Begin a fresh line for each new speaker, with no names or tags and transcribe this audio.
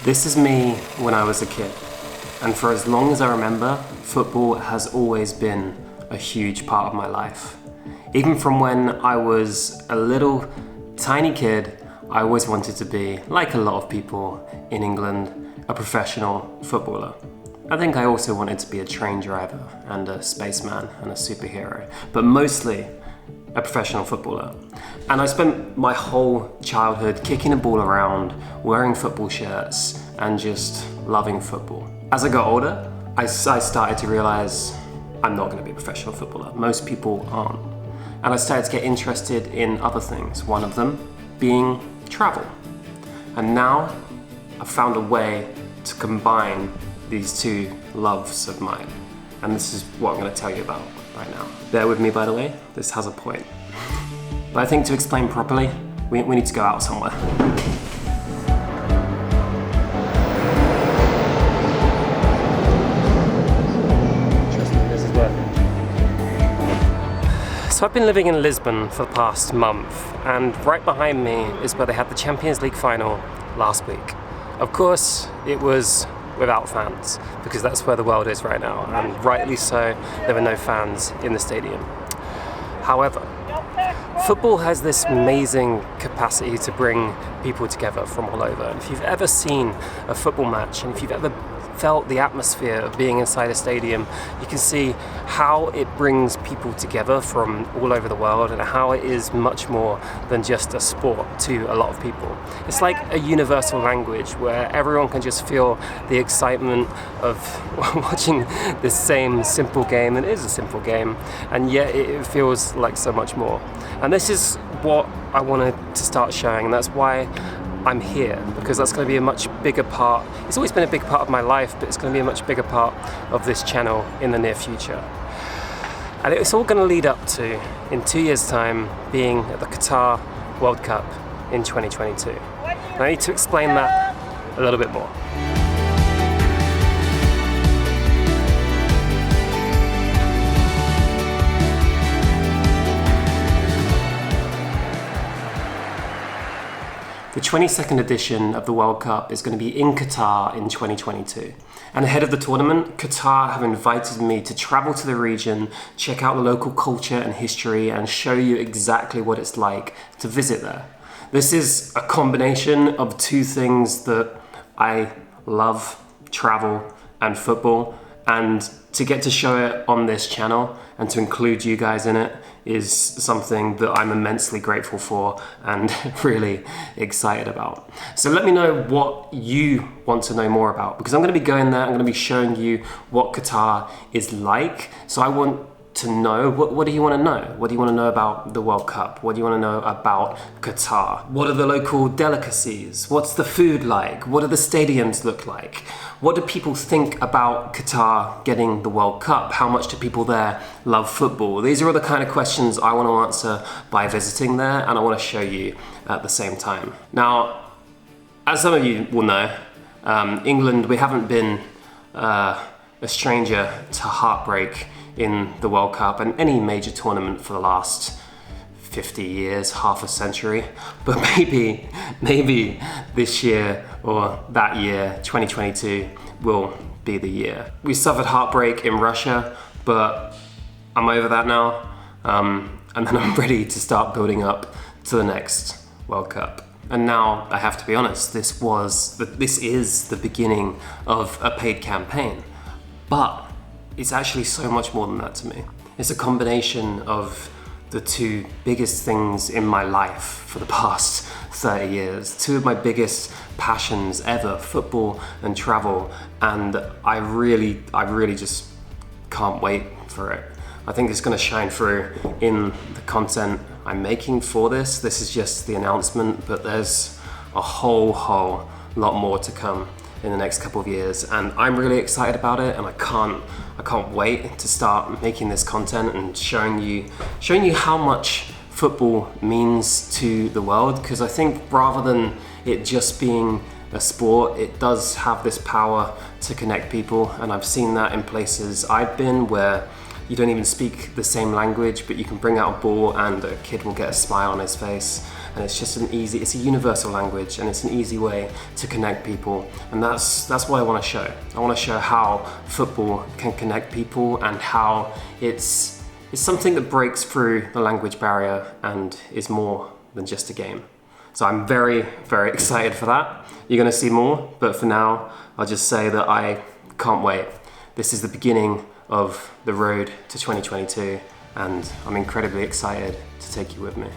This is me when I was a kid, and for as long as I remember, football has always been a huge part of my life. Even from when I was a little tiny kid, I always wanted to be, like a lot of people in England, a professional footballer. I think I also wanted to be a train driver and a spaceman and a superhero, but mostly a professional footballer. And I spent my whole childhood kicking a ball around, wearing football shirts, and just loving football. As I got older, I started to realize I'm not going to be a professional footballer. Most people aren't. And I started to get interested in other things, one of them being travel. And now I've found a way to combine these two loves of mine. And this is what I'm going to tell you about right now. Bear with me, by the way, this has a point. But I think to explain properly, we need to go out somewhere. Trust me, this is worth it. So I've been living in Lisbon for the past month, and right behind me is where they had the Champions League final last week. Of course, it was without fans, because that's where the world is right now, and rightly so, there were no fans in the stadium. However, football has this amazing capacity to bring people together from all over. And if you've ever seen a football match, and if you've ever felt the atmosphere of being inside a stadium, you can see how it brings people together from all over the world and how it is much more than just a sport to a lot of people. It's like a universal language where everyone can just feel the excitement of watching this same simple game, and it is a simple game, and yet it feels like so much more. And this is what I wanted to start showing, and that's why I'm here, because that's going to be a much bigger part. It's always been a big part of my life, but it's going to be a much bigger part of this channel in the near future. And it's all going to lead up to, in 2 years' time, being at the Qatar World Cup in 2022. And I need to explain that a little bit more. The 22nd edition of the World Cup is going to be in Qatar in 2022. And ahead of the tournament, Qatar have invited me to travel to the region, check out the local culture and history, and show you exactly what it's like to visit there. This is a combination of two things that I love: travel and football. And to get to show it on this channel and to include you guys in it is something that I'm immensely grateful for and really excited about. So let me know what you want to know more about, because I'm going to be going there, I'm going to be showing you what Qatar is like. So I want to know, what do you want to know? What do you want to know about the World Cup? What do you want to know about Qatar? What are the local delicacies? What's the food like? What do the stadiums look like? What do people think about Qatar getting the World Cup? How much do people there love football? These are all the kind of questions I want to answer by visiting there, and I want to show you at the same time. Now, as some of you will know, England, we haven't been a stranger to heartbreak in the World Cup and any major tournament for the last 50 years, half a century. But maybe this year or that year, 2022, will be the year. We suffered heartbreak in Russia, but I'm over that now. And then I'm ready to start building up to the next World Cup. And now I have to be honest, this is the beginning of a paid campaign. But it's actually so much more than that to me. It's a combination of the two biggest things in my life for the past 30 years. Two of my biggest passions ever, football and travel. And I really just can't wait for it. I think it's gonna shine through in the content I'm making for this. This is just the announcement, but there's a whole lot more to come in the next couple of years, and I'm really excited about it, and I can't wait to start making this content and showing you how much football means to the world, because I think rather than it just being a sport, it does have this power to connect people, and I've seen that in places I've been where you don't even speak the same language, but you can bring out a ball and a kid will get a smile on his face. And it's just it's a universal language, and it's an easy way to connect people. And that's what I want to show. I want to show how football can connect people and how it's something that breaks through the language barrier and is more than just a game. So I'm very, very excited for that. You're going to see more, but for now, I'll just say that I can't wait. This is the beginning of the road to 2022, and I'm incredibly excited to take you with me.